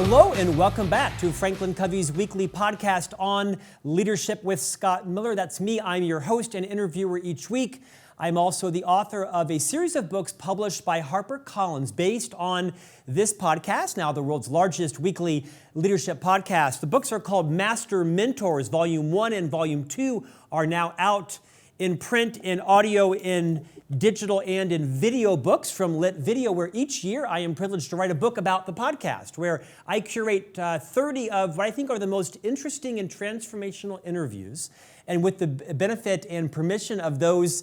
Hello and welcome back to Franklin Covey's weekly podcast on leadership with Scott Miller. That's me. I'm your host and interviewer each week. I'm also the author of a series of books published by HarperCollins based on this podcast, now the world's largest weekly leadership podcast. The books are called Master Mentors. Volume 1 and Volume 2 are now out in print, in audio, in digital, and in video books from Lit Video, where each year I am privileged to write a book about the podcast, where I curate 30 of what I think are the most interesting and transformational interviews. And with the benefit and permission of those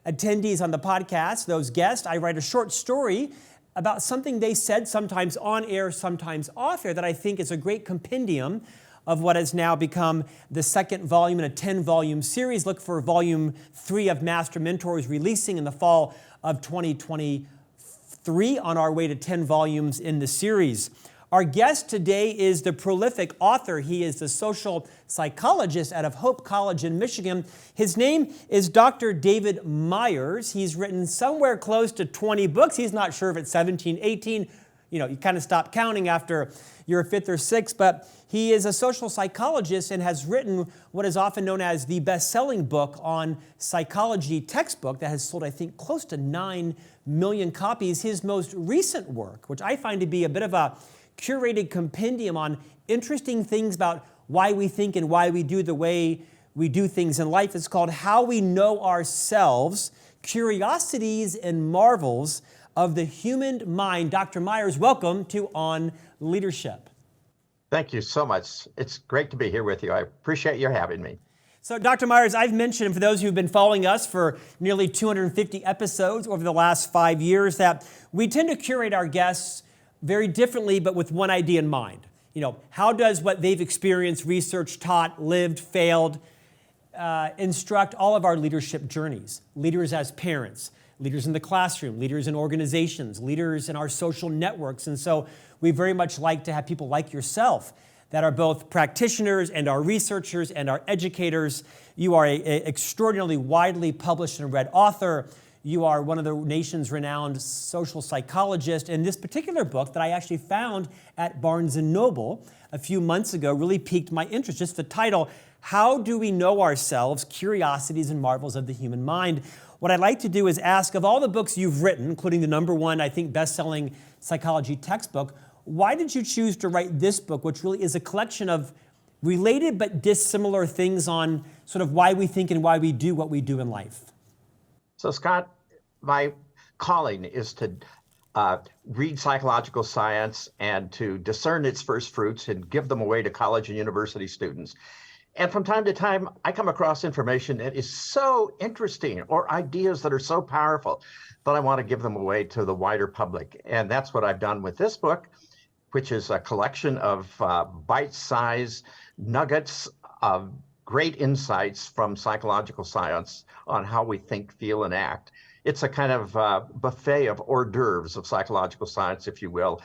attendees on the podcast, those guests, I write a short story about something they said, sometimes on air, sometimes off air, that I think is a great compendium of what has now become the second volume in a 10-volume series. Look for Volume 3 of Master Mentors releasing in the fall of 2023 on our way to 10 volumes in the series. Our guest today is the prolific author. He is the social psychologist out of Hope College in Michigan. His name is Dr. David Myers. He's written somewhere close to 20 books. He's not sure if it's 17, 18. You kind of stop counting after your fifth or sixth, but he is a social psychologist and has written what is often known as the best-selling book on psychology textbook that has sold, I think, close to 9 million copies. His most recent work, which I find to be a bit of a curated compendium on interesting things about why we think and why we do the way we do things in life, is called How We Know Ourselves, Curiosities and Marvels of the Human Mind. Dr. Myers, welcome to On Leadership. Thank you so much. It's great to be here with you. I appreciate you having me. So, Dr. Myers, I've mentioned, for those who've been following us for nearly 250 episodes over the last 5 years, that we tend to curate our guests very differently, but with one idea in mind. How does what they've experienced, researched, taught, lived, failed, instruct all of our leadership journeys? Leaders as parents, leaders in the classroom, leaders in organizations, leaders in our social networks. And so we very much like to have people like yourself that are both practitioners and are researchers and are educators. You are an extraordinarily widely published and read author. You are one of the nation's renowned social psychologists. And this particular book that I actually found at Barnes & Noble a few months ago really piqued my interest. Just the title, How Do We Know Ourselves? Curiosities and Marvels of the Human Mind. What I'd like to do is ask, of all the books you've written, including the number one, I think, best-selling psychology textbook, why did you choose to write this book, which really is a collection of related but dissimilar things on sort of why we think and why we do what we do in life? So, Scott, my calling is to read psychological science and to discern its first fruits and give them away to college and university students. And from time to time, I come across information that is so interesting or ideas that are so powerful that I want to give them away to the wider public. And that's what I've done with this book, which is a collection of bite-sized nuggets of great insights from psychological science on how we think, feel, and act. It's a kind of buffet of hors d'oeuvres of psychological science, if you will.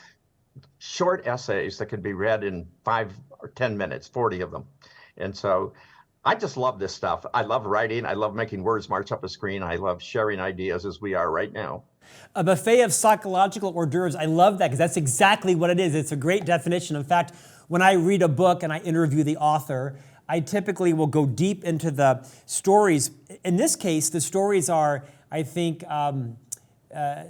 Short essays that can be read in 5 or 10 minutes, 40 of them. And so I just love this stuff. I love writing. I love making words march up a screen. I love sharing ideas as we are right now. A buffet of psychological hors d'oeuvres. I love that because that's exactly what it is. It's a great definition. In fact, when I read a book and I interview the author, I typically will go deep into the stories. In this case, the stories are, I think,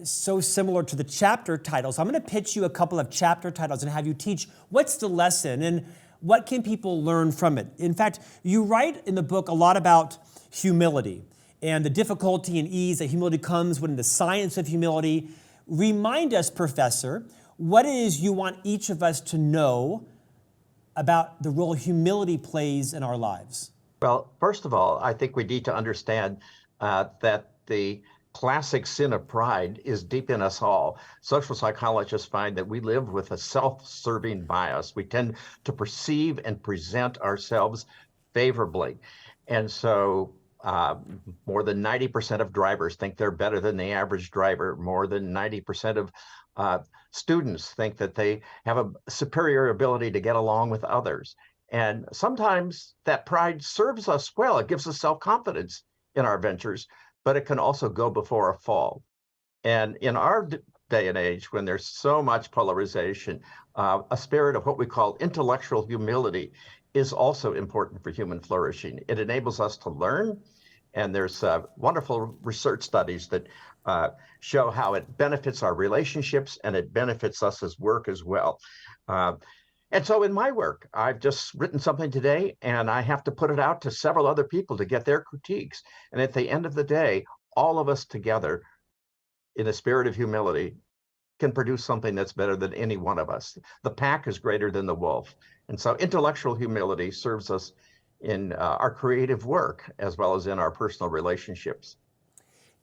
so similar to the chapter titles. I'm going to pitch you a couple of chapter titles and have you teach what's the lesson and what can people learn from it. In fact, you write in the book a lot about humility and the difficulty and ease that humility comes when the science of humility. Remind us, Professor, what it is you want each of us to know about the role humility plays in our lives. Well, first of all, I think we need to understand that the classic sin of pride is deep in us all. Social psychologists find that we live with a self-serving bias. We tend to perceive and present ourselves favorably. And so more than 90% of drivers think they're better than the average driver. More than 90% of students think that they have a superior ability to get along with others. And sometimes that pride serves us well. It gives us self-confidence in our ventures, but it can also go before a fall. And in our day and age when there's so much polarization. A spirit of what we call intellectual humility is also important for human flourishing. It enables us to learn, and there's wonderful research studies that show how it benefits our relationships and it benefits us as work as well. And so in my work, I've just written something today and I have to put it out to several other people to get their critiques. And at the end of the day, all of us together in a spirit of humility can produce something that's better than any one of us. The pack is greater than the wolf. And so intellectual humility serves us in our creative work as well as in our personal relationships.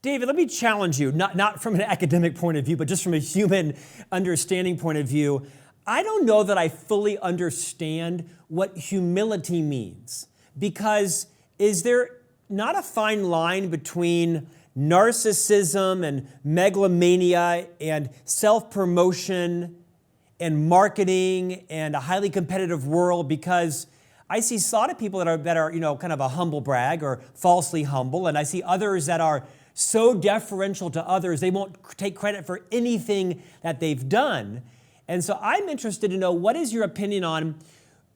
David, let me challenge you, not from an academic point of view, but just from a human understanding point of view. I don't know that I fully understand what humility means, because is there not a fine line between narcissism and megalomania and self-promotion and marketing and a highly competitive world? Because I see a lot of people that are kind of a humble brag or falsely humble, and I see others that are so deferential to others they won't take credit for anything that they've done. And so I'm interested to know, what is your opinion on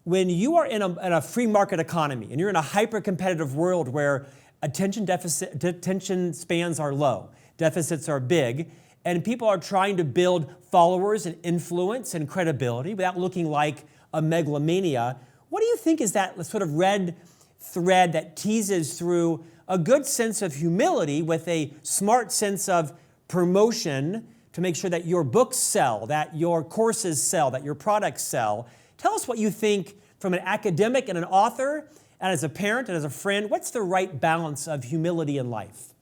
when you are in a free market economy and you're in a hyper-competitive world where attention spans are low, deficits are big, and people are trying to build followers and influence and credibility without looking like a megalomania? What do you think is that sort of red thread that teases through a good sense of humility with a smart sense of promotion to make sure that your books sell, that your courses sell, that your products sell? Tell us what you think from an academic and an author, and as a parent and as a friend. What's the right balance of humility in life?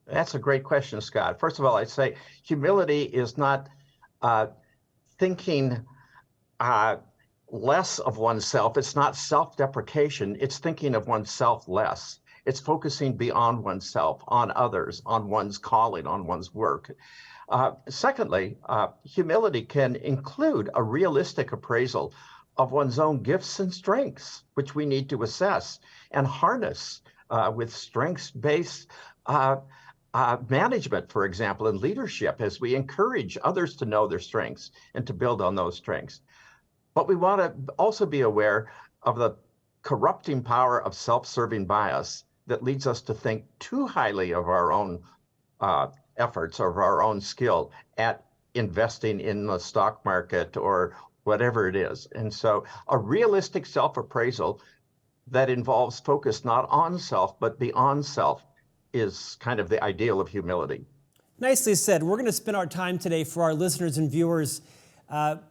That's a great question, Scott. First of all, I'd say humility is not thinking less of oneself. It's not self-deprecation. It's thinking of oneself less. It's focusing beyond oneself, on others, on one's calling, on one's work. Secondly, humility can include a realistic appraisal of one's own gifts and strengths, which we need to assess and harness with strengths-based management, for example, and leadership, as we encourage others to know their strengths and to build on those strengths. But we want to also be aware of the corrupting power of self-serving bias that leads us to think too highly of our own efforts or of our own skill at investing in the stock market or whatever it is. And so a realistic self-appraisal that involves focus not on self, but beyond self is kind of the ideal of humility. Nicely said. We're going to spend our time today for our listeners and viewers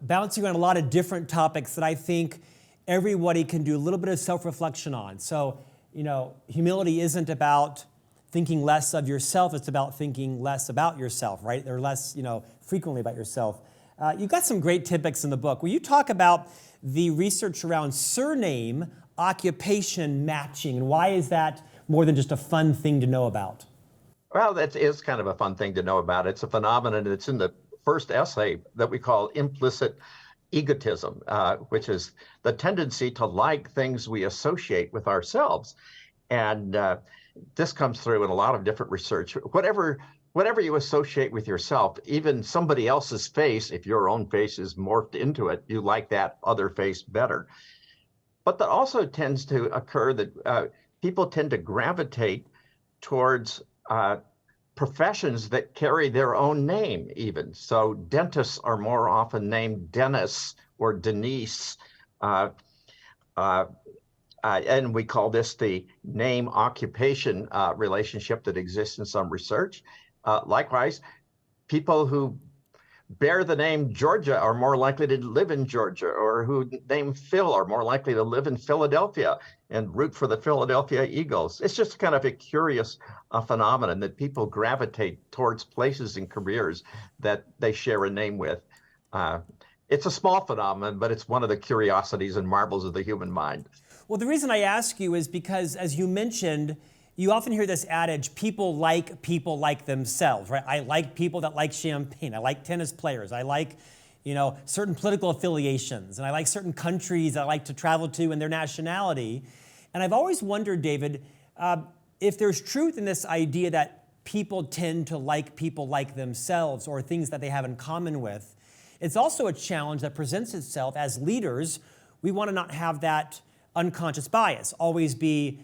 bouncing around a lot of different topics that I think everybody can do a little bit of self-reflection on. So, humility isn't about thinking less of yourself. It's about thinking less about yourself, right? Or less, frequently about yourself. You've got some great tidbits in the book. Will you talk about the research around surname occupation matching, and why is that more than just a fun thing to know about? Well, that is kind of a fun thing to know about. It's a phenomenon that's in the first essay that we call implicit egotism, which is the tendency to like things we associate with ourselves. And this comes through in a lot of different research. Whatever you associate with yourself, even somebody else's face, if your own face is morphed into it, you like that other face better. But that also tends to occur that people tend to gravitate towards professions that carry their own name even. So dentists are more often named Dennis or Denise. And we call this the name occupation relationship that exists in some research. Likewise, people who bear the name Georgia are more likely to live in Georgia, or who name Phil are more likely to live in Philadelphia and root for the Philadelphia Eagles. It's just kind of a curious phenomenon that people gravitate towards places and careers that they share a name with. It's a small phenomenon, but it's one of the curiosities and marvels of the human mind. Well, the reason I ask you is because, as you mentioned, you often hear this adage, people like themselves, right? I like people that like champagne. I like tennis players. I like, certain political affiliations. And I like certain countries I like to travel to and their nationality. And I've always wondered, David, if there's truth in this idea that people tend to like people like themselves or things that they have in common with. It's also a challenge that presents itself as leaders. We want to not have that unconscious bias, always be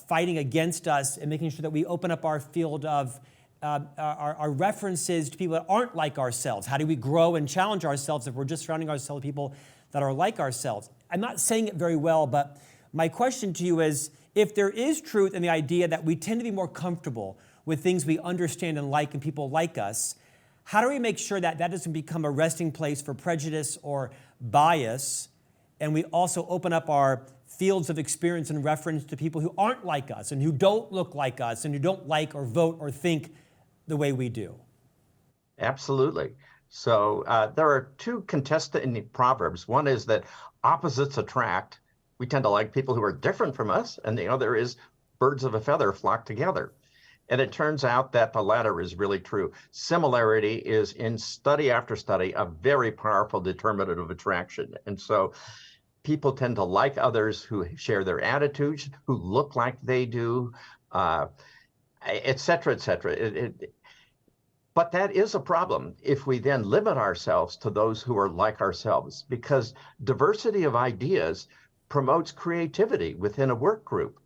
fighting against us and making sure that we open up our field of our references to people that aren't like ourselves. How do we grow and challenge ourselves if we're just surrounding ourselves with people that are like ourselves? I'm not saying it very well, but my question to you is, if there is truth in the idea that we tend to be more comfortable with things we understand and like and people like us, how do we make sure that that doesn't become a resting place for prejudice or bias, and we also open up our fields of experience and reference to people who aren't like us and who don't look like us and who don't like or vote or think the way we do? Absolutely. So there are two contesting proverbs. One is that opposites attract. We tend to like people who are different from us, and the other is birds of a feather flock together. And it turns out that the latter is really true. Similarity is, in study after study, a very powerful determinant of attraction. And so people tend to like others who share their attitudes, who look like they do, et cetera, et cetera. But that is a problem if we then limit ourselves to those who are like ourselves, because diversity of ideas promotes creativity within a work group.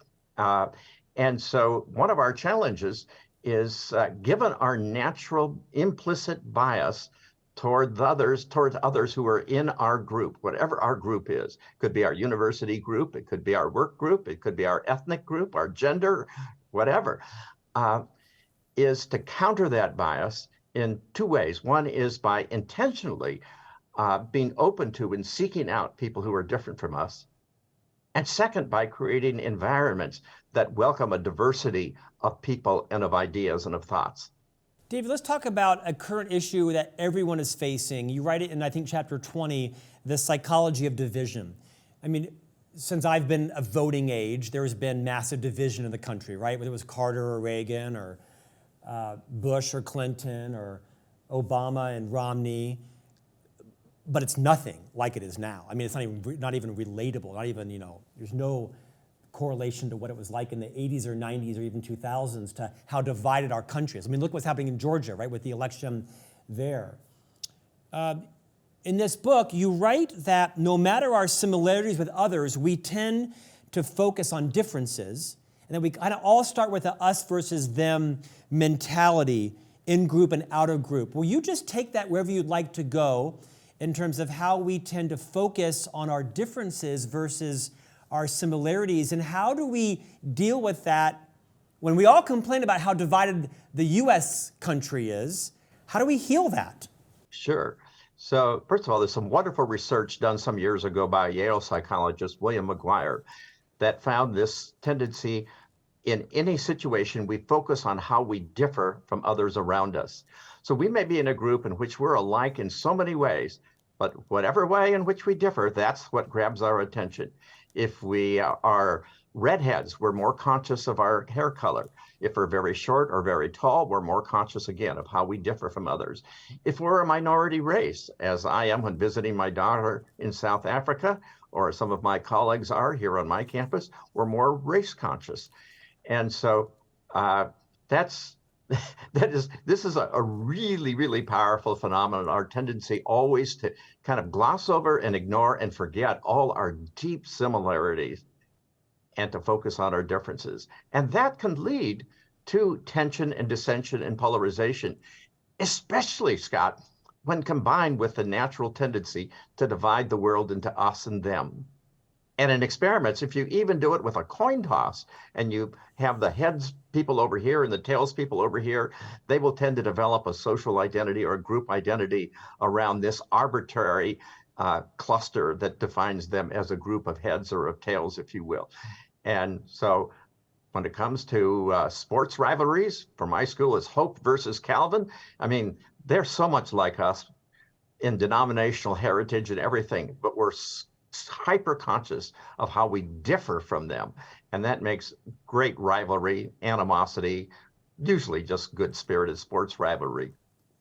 And so one of our challenges is, given our natural implicit bias towards others who are in our group, whatever our group is. It could be our university group, it could be our work group, it could be our ethnic group, our gender, whatever, is to counter that bias in two ways. One is by intentionally being open to and seeking out people who are different from us. And second, by creating environments that welcome a diversity of people and of ideas and of thoughts. David, let's talk about a current issue that everyone is facing. You write it in, I think, chapter 20, the psychology of division. I mean, since I've been of voting age, there's been massive division in the country, right? Whether it was Carter or Reagan or Bush or Clinton or Obama and Romney. But it's nothing like it is now. I mean, it's not even relatable, not even, there's no correlation to what it was like in the 80s or 90s or even 2000s to how divided our country is. I mean, look what's happening in Georgia, right, with the election there. In this book, you write that no matter our similarities with others, we tend to focus on differences, and that we kind of all start with a us versus them mentality in group and out of group. Will you just take that wherever you'd like to go in terms of how we tend to focus on our differences versus our similarities, and how do we deal with that when we all complain about how divided the U.S. country is? How do we heal that? Sure. So first of all, there's some wonderful research done some years ago by a Yale psychologist, William McGuire, that found this tendency in any situation we focus on how we differ from others around us. So we may be in a group in which we're alike in so many ways, but whatever way in which we differ, that's what grabs our attention. If we are redheads, we're more conscious of our hair color. If we're very short or very tall, we're more conscious again of how we differ from others. If we're a minority race, as I am when visiting my daughter in South Africa, or some of my colleagues are here on my campus, we're more race conscious. And so this is a really, really powerful phenomenon. Our tendency always to kind of gloss over and ignore and forget all our deep similarities and to focus on our differences. And that can lead to tension and dissension and polarization, especially, Scott, when combined with the natural tendency to divide the world into us and them. And in experiments, if you even do it with a coin toss and you have the heads people over here and the tails people over here, they will tend to develop a social identity or a group identity around this arbitrary cluster that defines them as a group of heads or of tails, if you will. And so when it comes to sports rivalries, for my school, it's Hope versus Calvin. I mean, they're so much like us in denominational heritage and everything, but we're hyper conscious of how we differ from them. And that makes great rivalry, animosity, usually just good spirited sports rivalry.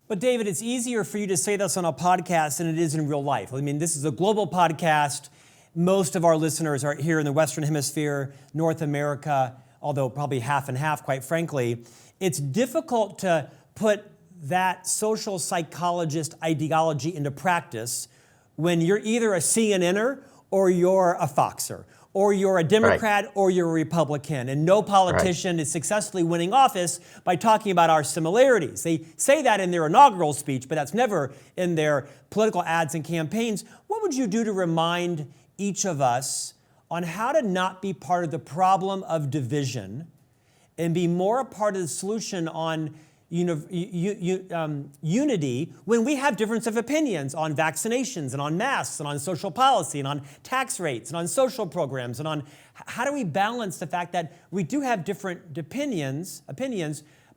But David, it's easier for you to say this on a podcast than it is in real life. I mean, this is a global podcast. Most of our listeners are here in the Western Hemisphere, North America. although probably half and half, quite frankly, it's difficult to put that social psychologist ideology into practice when you're either a CNNer or you're a Foxer, or you're a Democrat or you're a Republican. And no politician is successfully winning office by talking about our similarities. They say that in their inaugural speech, but that's never in their political ads and campaigns. What would you do to remind each of us on how to not be part of the problem of division and be more a part of the solution on unity when we have difference of opinions on vaccinations and on masks and on social policy and on tax rates and on social programs and on how do we balance the fact that we do have different opinions,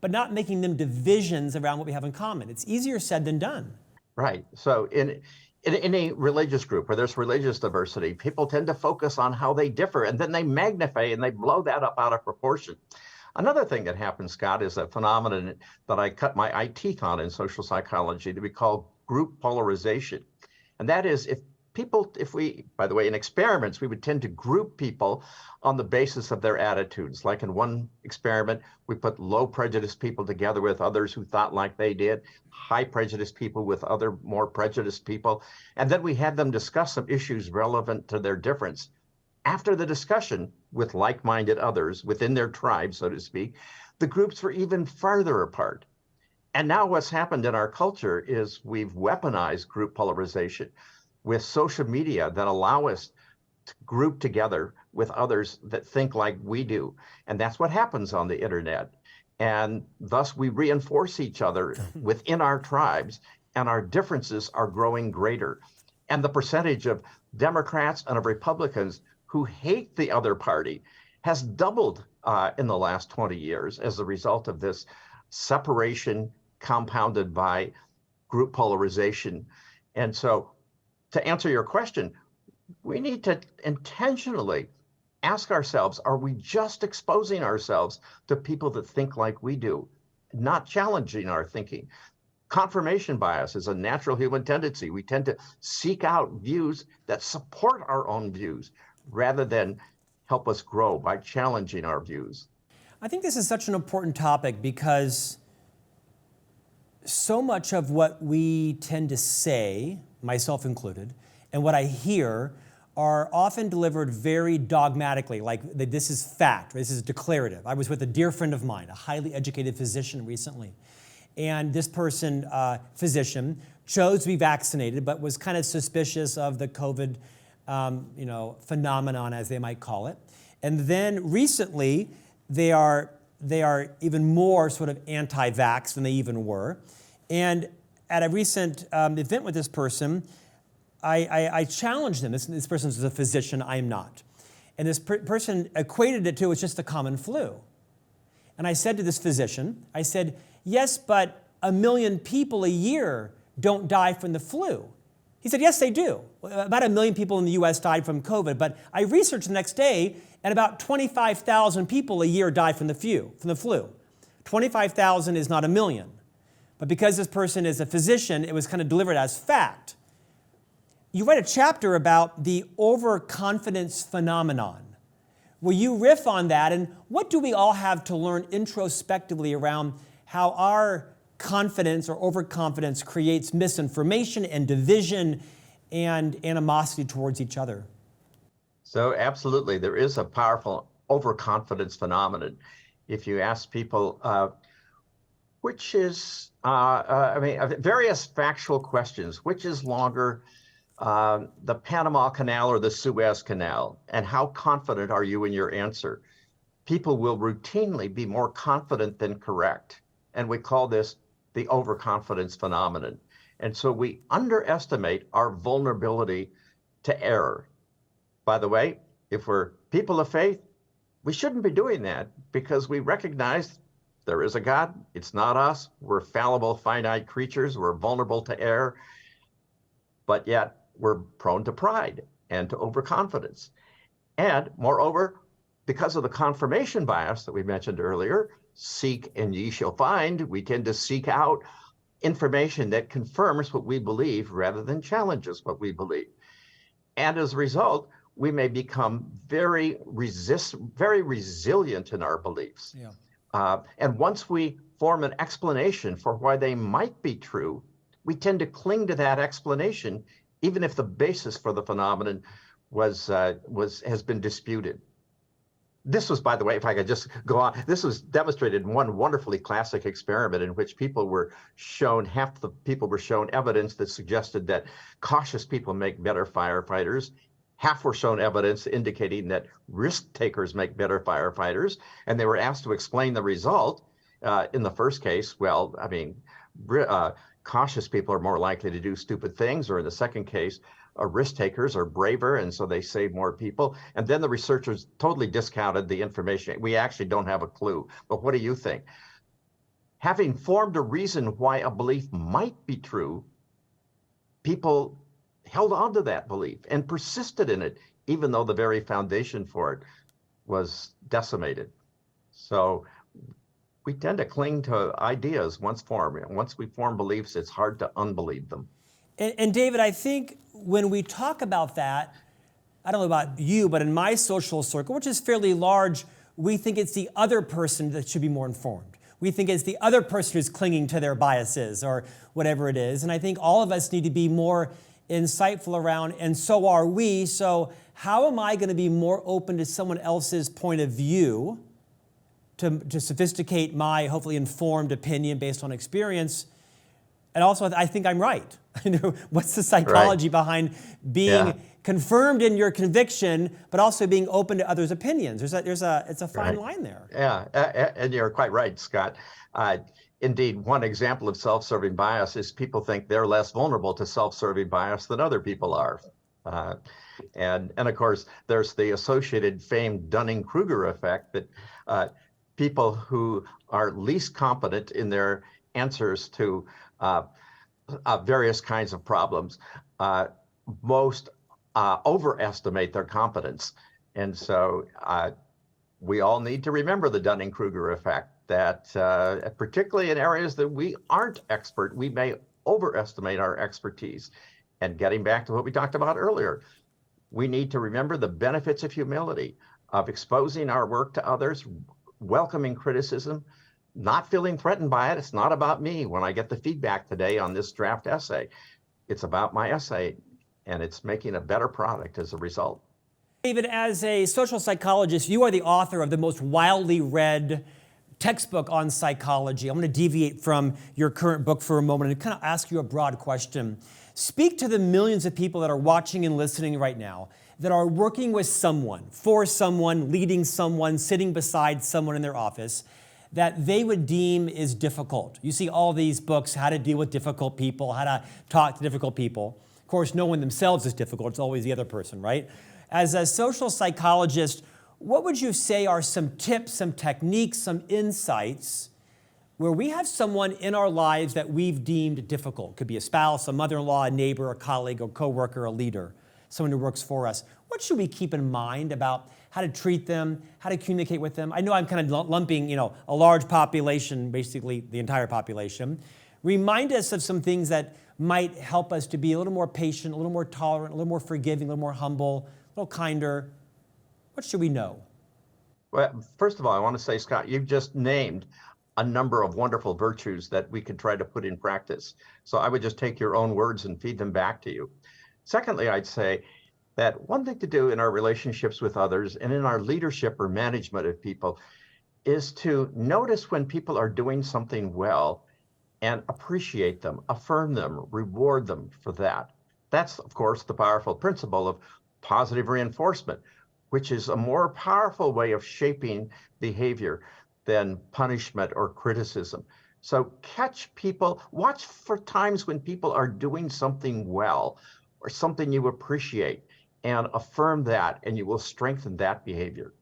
but not making them divisions around what we have in common. It's easier said than done. Right. So in any religious group where there's religious diversity, people tend to focus on how they differ, and then they magnify and they blow that up out of proportion. Another thing that happens, Scott, is a phenomenon that I cut my eye teeth on in social psychology that we call group polarization. And that is if we, by the way, in experiments, we would tend to group people on the basis of their attitudes. Like in one experiment, we put low prejudice people together with others who thought like they did, high prejudice people with other more prejudiced people. And then we had them discuss some issues relevant to their difference. After the discussion with like-minded others within their tribe, so to speak, the groups were even farther apart. And now what's happened in our culture is we've weaponized group polarization with social media that allow us to group together with others that think like we do. And that's what happens on the internet. And thus we reinforce each other within our tribes, and our differences are growing greater. And the percentage of Democrats and of Republicans who hate the other party has doubled in the last 20 years as a result of this separation compounded by group polarization. And so to answer your question, we need to intentionally ask ourselves, are we just exposing ourselves to people that think like we do, not challenging our thinking? Confirmation bias is a natural human tendency. We tend to seek out views that support our own views rather than help us grow by challenging our views. I think this is such an important topic because so much of what we tend to say, myself included, and what I hear are often delivered very dogmatically, like this is fact, this is declarative. I was with a dear friend of mine, a highly educated physician recently, and this person, physician, chose to be vaccinated, but was kind of suspicious of the COVID phenomenon, as they might call it. And then recently, they are even more sort of anti-vax than they even were. And at a recent event with this person, I challenged them. This person is a physician, I am not. And this person equated it to it's just the common flu. And I said to this physician, I said, yes, but 1 million people a year don't die from the flu. He said, yes, they do. About 1 million people in the US died from COVID, but I researched the next day, and about 25,000 people a year die from the flu. 25,000 is not 1 million. But because this person is a physician, it was kind of delivered as fact. You write a chapter about the overconfidence phenomenon. Will you riff on that, and what do we all have to learn introspectively around how our confidence or overconfidence creates misinformation and division and animosity towards each other? So absolutely, there is a powerful overconfidence phenomenon. If you ask people, which is, various factual questions, which is longer, the Panama Canal or the Suez Canal, and how confident are you in your answer? People will routinely be more confident than correct. And we call this the overconfidence phenomenon. And so we underestimate our vulnerability to error. By the way, if we're people of faith, we shouldn't be doing that because we recognize there is a God. It's not us. We're fallible, finite creatures. We're vulnerable to error, but yet we're prone to pride and to overconfidence. And moreover, because of the confirmation bias that we mentioned earlier, seek and ye shall find, we tend to seek out information that confirms what we believe rather than challenges what we believe. And as a result, we may become very resilient in our beliefs. Yeah. And once we form an explanation for why they might be true, we tend to cling to that explanation, even if the basis for the phenomenon has been disputed. This was, by the way, if I could just go on, this was demonstrated in one wonderfully classic experiment in which half the people were shown evidence that suggested that cautious people make better firefighters. Half were shown evidence indicating that risk takers make better firefighters, and they were asked to explain the result. In the first case, cautious people are more likely to do stupid things, or in the second case, risk takers are braver, and so they save more people. And then the researchers totally discounted the information. We actually don't have a clue. But what do you think? Having formed a reason why a belief might be true, people held on to that belief and persisted in it, even though the very foundation for it was decimated. So we tend to cling to ideas once formed. Once we form beliefs, it's hard to unbelieve them. And David, I think when we talk about that, I don't know about you, but in my social circle, which is fairly large, we think it's the other person that should be more informed. We think it's the other person who's clinging to their biases or whatever it is. And I think all of us need to be more insightful around, and so are we. So how am I going to be more open to someone else's point of view to sophisticate my hopefully informed opinion based on experience? And also, I think I'm right. What's the psychology behind being confirmed in your conviction, but also being open to others' opinions? It's a fine line there. Yeah, and you're quite right, Scott. Indeed, one example of self-serving bias is people think they're less vulnerable to self-serving bias than other people are. And of course, there's the associated famed Dunning-Kruger effect that people who are least competent in their answers to various kinds of problems most overestimate their competence. And so we all need to remember the Dunning-Kruger effect, that particularly in areas that we aren't expert, we may overestimate our expertise. And getting back to what we talked about earlier, we need to remember the benefits of humility, of exposing our work to others, welcoming criticism, not feeling threatened by it. It's not about me. When I get the feedback today on this draft essay, it's about my essay, and it's making a better product as a result. David, as a social psychologist, you are the author of the most widely read textbook on psychology. I'm going to deviate from your current book for a moment and kind of ask you a broad question. Speak to the millions of people that are watching and listening right now that are working with someone, for someone, leading someone, sitting beside someone in their office that they would deem is difficult. You see all these books, how to deal with difficult people, how to talk to difficult people. Of course, no one themselves is difficult. It's always the other person, right? As a social psychologist, what would you say are some tips, some techniques, some insights where we have someone in our lives that we've deemed difficult? Could be a spouse, a mother-in-law, a neighbor, a colleague, a coworker, a leader, someone who works for us. What should we keep in mind about how to treat them, how to communicate with them? I know I'm kind of lumping, a large population, basically the entire population. Remind us of some things that might help us to be a little more patient, a little more tolerant, a little more forgiving, a little more humble, a little kinder. What should we know? Well, first of all, I want to say, Scott, you've just named a number of wonderful virtues that we could try to put in practice. So I would just take your own words and feed them back to you. Secondly, I'd say that one thing to do in our relationships with others and in our leadership or management of people is to notice when people are doing something well and appreciate them, affirm them, reward them for that. That's, of course, the powerful principle of positive reinforcement, which is a more powerful way of shaping behavior than punishment or criticism. So catch people, watch for times when people are doing something well or something you appreciate, and affirm that, and you will strengthen that behavior.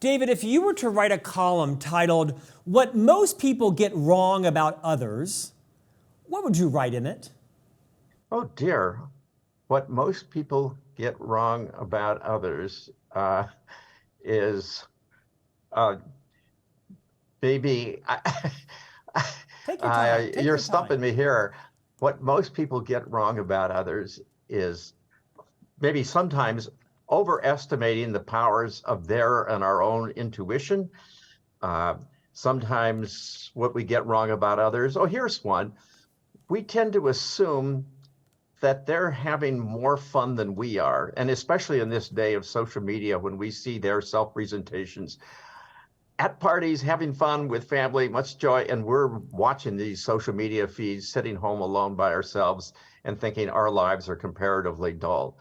David, if you were to write a column titled, "What Most People Get Wrong About Others," what would you write in it? Oh dear, what most people get wrong about others is maybe, Take your time. you're stumping me here. What most people get wrong about others is maybe sometimes overestimating the powers of their and our own intuition. Sometimes what we get wrong about others. Oh, here's one. We tend to assume that they're having more fun than we are. And especially in this day of social media, when we see their self-presentations at parties, having fun with family, much joy, and we're watching these social media feeds, sitting home alone by ourselves and thinking our lives are comparatively dull.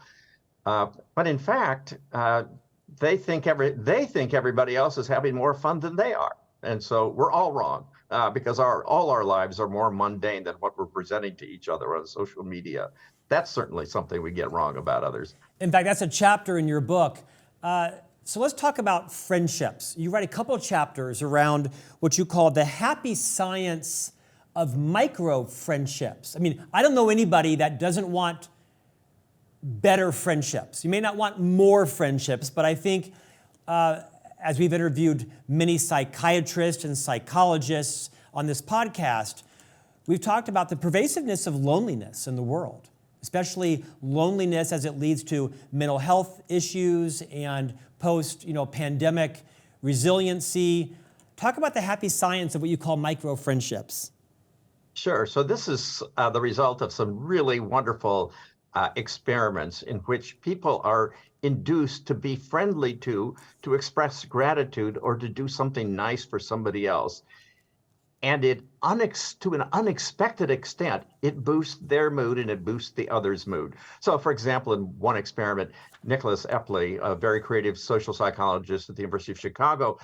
But in fact, they think everybody else is having more fun than they are. And so we're all wrong because all our lives are more mundane than what we're presenting to each other on social media. That's certainly something we get wrong about others. In fact, that's a chapter in your book. So let's talk about friendships. You write a couple of chapters around what you call the happy science of micro friendships. I mean, I don't know anybody that doesn't want better friendships. You may not want more friendships, but I think as we've interviewed many psychiatrists and psychologists on this podcast, we've talked about the pervasiveness of loneliness in the world, especially loneliness as it leads to mental health issues and post-pandemic resiliency. Talk about the happy science of what you call micro friendships. Sure. So this is the result of some really wonderful experiments in which people are induced to be friendly to express gratitude, or to do something nice for somebody else. And to an unexpected extent, it boosts their mood and it boosts the other's mood. So, for example, in one experiment, Nicholas Epley, a very creative social psychologist at the University of Chicago,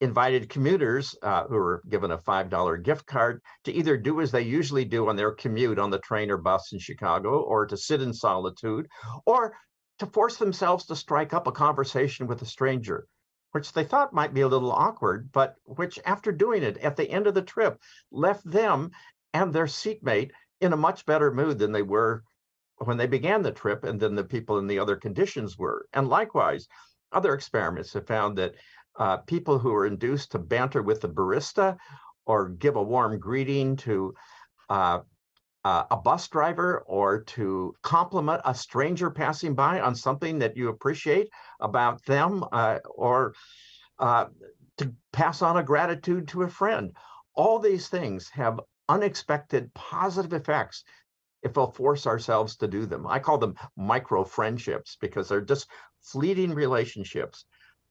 invited commuters who were given a $5 gift card to either do as they usually do on their commute on the train or bus in Chicago, or to sit in solitude, or to force themselves to strike up a conversation with a stranger, which they thought might be a little awkward, but which, after doing it at the end of the trip, left them and their seatmate in a much better mood than they were when they began the trip, and then the people in the other conditions were. And likewise, other experiments have found that people who are induced to banter with the barista or give a warm greeting to a bus driver, or to compliment a stranger passing by on something that you appreciate about them, or to pass on a gratitude to a friend. All these things have unexpected positive effects if we'll force ourselves to do them. I call them micro friendships because they're just fleeting relationships.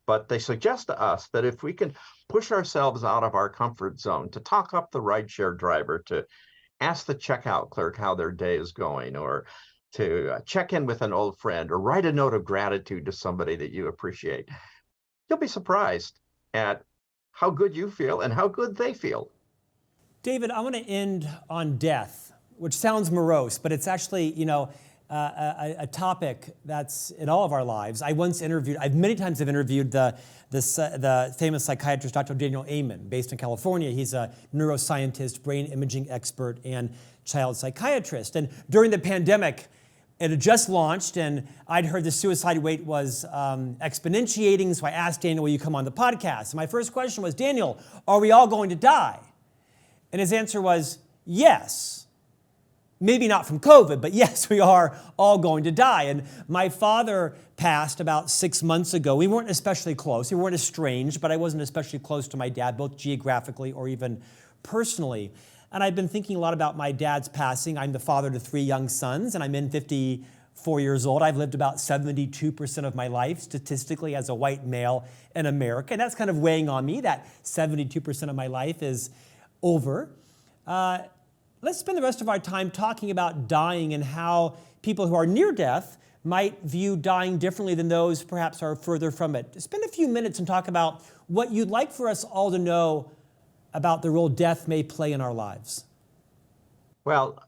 But they suggest to us that if we can push ourselves out of our comfort zone, to talk up the rideshare driver, to ask the checkout clerk how their day is going, or to check in with an old friend, or write a note of gratitude to somebody that you appreciate, you'll be surprised at how good you feel and how good they feel. David, I want to end on death, which sounds morose, but it's actually, a topic that's in all of our lives. I've many times interviewed the famous psychiatrist, Dr. Daniel Amen, based in California. He's a neuroscientist, brain imaging expert, and child psychiatrist. And during the pandemic, it had just launched, and I'd heard the suicide rate was exponentiating, so I asked Daniel, will you come on the podcast? And my first question was, Daniel, are we all going to die? And his answer was, yes. Maybe not from COVID, but yes, we are all going to die. And my father passed about 6 months ago. We weren't especially close. We weren't estranged, but I wasn't especially close to my dad, both geographically or even personally. And I've been thinking a lot about my dad's passing. I'm the father to 3 young sons, and I'm in 54 years old. I've lived about 72% of my life statistically as a white male in America. And that's kind of weighing on me, that 72% of my life is over. Let's spend the rest of our time talking about dying and how people who are near death might view dying differently than those perhaps are further from it. Spend a few minutes and talk about what you'd like for us all to know about the role death may play in our lives. Well,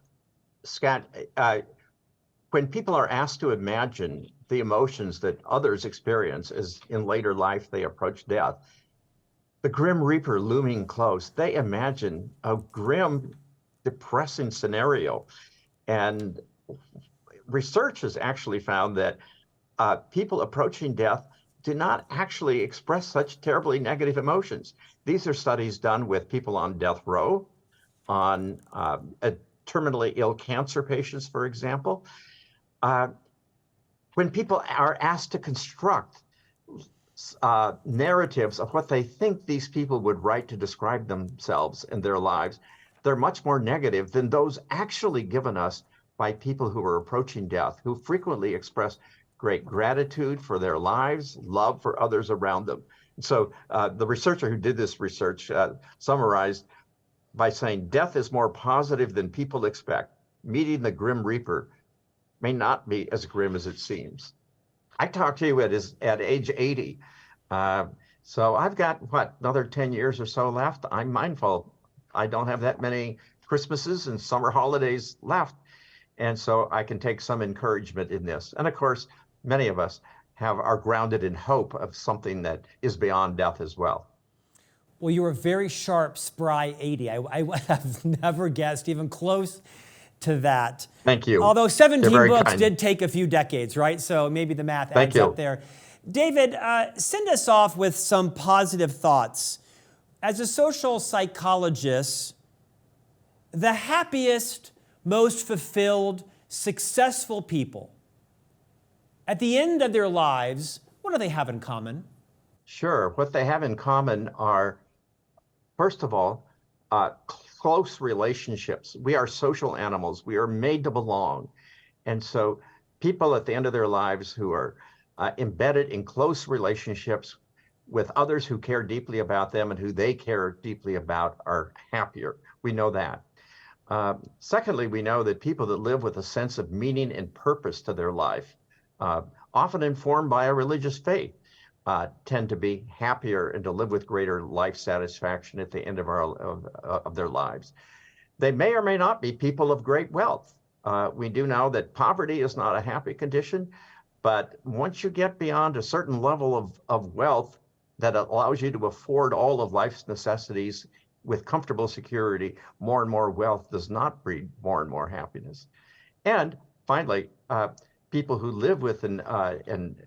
Scott, when people are asked to imagine the emotions that others experience as in later life they approach death, the Grim Reaper looming close, they imagine a grim, depressing scenario. And research has actually found that people approaching death do not actually express such terribly negative emotions. These are studies done with people on death row, on terminally ill cancer patients, for example. when people are asked to construct narratives of what they think these people would write to describe themselves and their lives, they're much more negative than those actually given us by people who are approaching death, who frequently express great gratitude for their lives, love for others around them. So the researcher who did this research summarized by saying, death is more positive than people expect. Meeting the Grim Reaper may not be as grim as it seems. I talked to you at age 80. So I've got, another 10 years or so left. I'm mindful. I don't have that many Christmases and summer holidays left. And so I can take some encouragement in this. And of course, many of us are grounded in hope of something that is beyond death as well. Well, you were a very sharp, spry 80. I would have never guessed even close to that. Thank you. Although 17 books kind. did take a few decades, right? So maybe the math adds up there. David, send us off with some positive thoughts. As a social psychologist, the happiest, most fulfilled, successful people, at the end of their lives, what do they have in common? Sure. What they have in common are, first of all, close relationships. We are social animals. We are made to belong. And so people at the end of their lives who are embedded in close relationships with others who care deeply about them and who they care deeply about are happier. We know that. Secondly, we know that people that live with a sense of meaning and purpose to their life, often informed by a religious faith, tend to be happier and to live with greater life satisfaction at the end of their lives. They may or may not be people of great wealth. We do know that poverty is not a happy condition, but once you get beyond a certain level of wealth that allows you to afford all of life's necessities with comfortable security, more and more wealth does not breed more and more happiness. And finally, people who live with an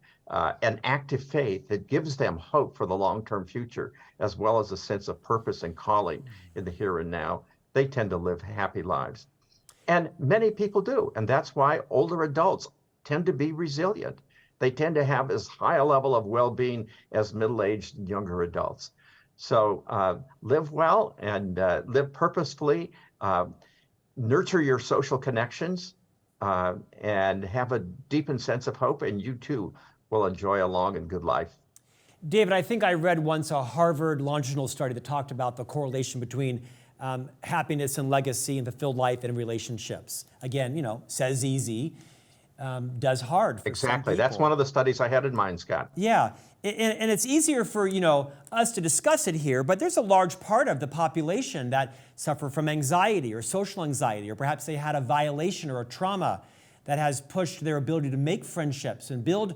active faith that gives them hope for the long-term future, as well as a sense of purpose and calling in the here and now, they tend to live happy lives. And many people do. And that's why older adults tend to be resilient. They tend to have as high a level of well-being as middle-aged and younger adults. So live well and live purposefully, nurture your social connections, and have a deepened sense of hope, and you too will enjoy a long and good life. David, I think I read once a Harvard longitudinal study that talked about the correlation between happiness and legacy and fulfilled life and relationships. Again, says easy, does hard for Exactly. some people. That's one of the studies I had in mind, Scott. Yeah, and it's easier for us to discuss it here, but there's a large part of the population that suffer from anxiety or social anxiety, or perhaps they had a violation or a trauma that has pushed their ability to make friendships and build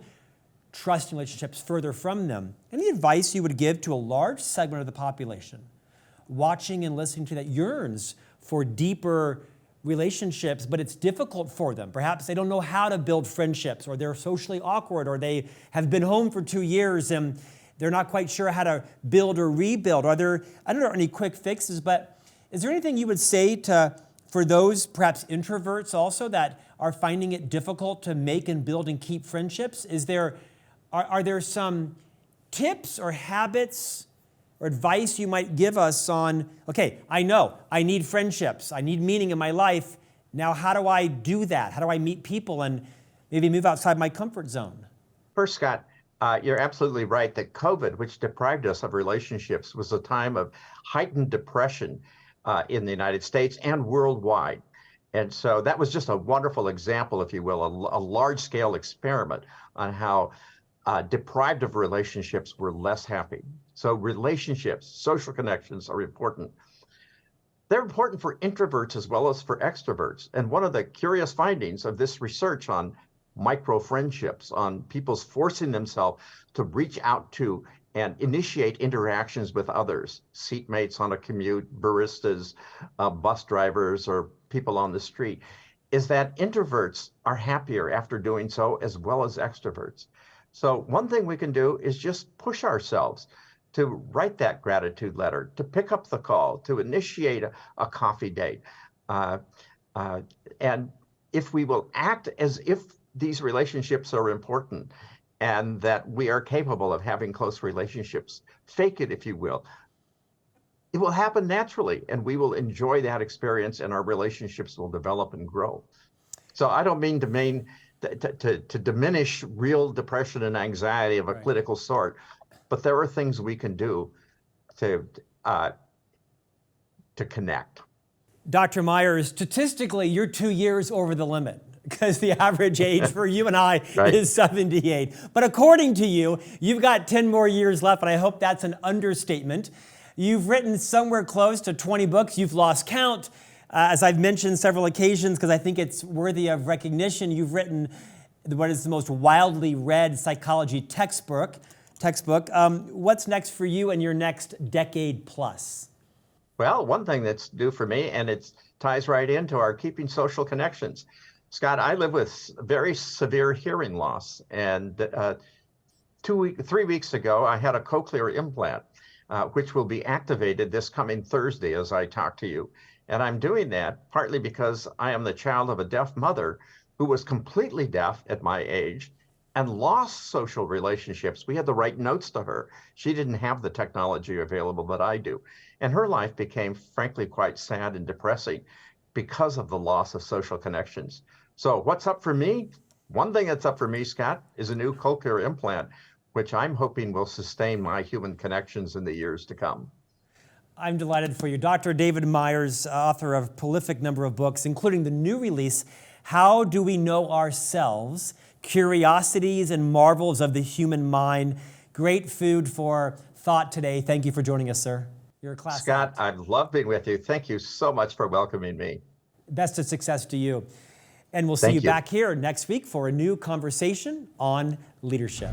trusting relationships further from them. Any advice you would give to a large segment of the population watching and listening to that yearns for deeper relationships, but it's difficult for them? Perhaps they don't know how to build friendships, or they're socially awkward, or they have been home for 2 years and they're not quite sure how to build or rebuild. Are there, I don't know, any quick fixes, but is there anything you would say for those perhaps introverts also that are finding it difficult to make and build and keep friendships? Are there some tips or habits or advice you might give us on, okay, I know I need friendships, I need meaning in my life. Now, how do I do that? How do I meet people and maybe move outside my comfort zone? First, Scott, you're absolutely right that COVID, which deprived us of relationships, was a time of heightened depression in the United States and worldwide. And so that was just a wonderful example, if you will, a large-scale experiment on how deprived of relationships were less happy. So relationships, social connections are important. They're important for introverts as well as for extroverts. And one of the curious findings of this research on micro-friendships, on people's forcing themselves to reach out to and initiate interactions with others, seatmates on a commute, baristas, bus drivers, or people on the street, is that introverts are happier after doing so as well as extroverts. So one thing we can do is just push ourselves to write that gratitude letter, to pick up the call, to initiate a coffee date. And if we will act as if these relationships are important and that we are capable of having close relationships. Fake it, if you will. It will happen naturally, and we will enjoy that experience, and our relationships will develop and grow. So I don't mean to diminish real depression and anxiety of a clinical sort, but there are things we can do to connect. Dr. Myers, statistically, you're 2 years over the limit because the average age for you and I is 78. But according to you, you've got 10 more years left, and I hope that's an understatement. You've written somewhere close to 20 books. You've lost count. As I've mentioned several occasions, because I think it's worthy of recognition, you've written what is the most wildly read psychology textbook. What's next for you in your next decade plus? Well, one thing that's new for me, and it ties right into our keeping social connections. Scott, I live with very severe hearing loss, and 3 weeks ago, I had a cochlear implant, which will be activated this coming Thursday as I talk to you. And I'm doing that partly because I am the child of a deaf mother who was completely deaf at my age and lost social relationships. We had to write notes to her. She didn't have the technology available that I do. And her life became, frankly, quite sad and depressing because of the loss of social connections. So what's up for me? One thing that's up for me, Scott, is a new cochlear implant, which I'm hoping will sustain my human connections in the years to come. I'm delighted for you. Dr. David Myers, author of a prolific number of books, including the new release, How Do We Know Ourselves? Curiosities and Marvels of the Human Mind. Great food for thought today. Thank you for joining us, sir. You're a class Scott, I've loved being with you. Thank you so much for welcoming me. Best of success to you. And we'll see you back here next week for a new conversation on leadership.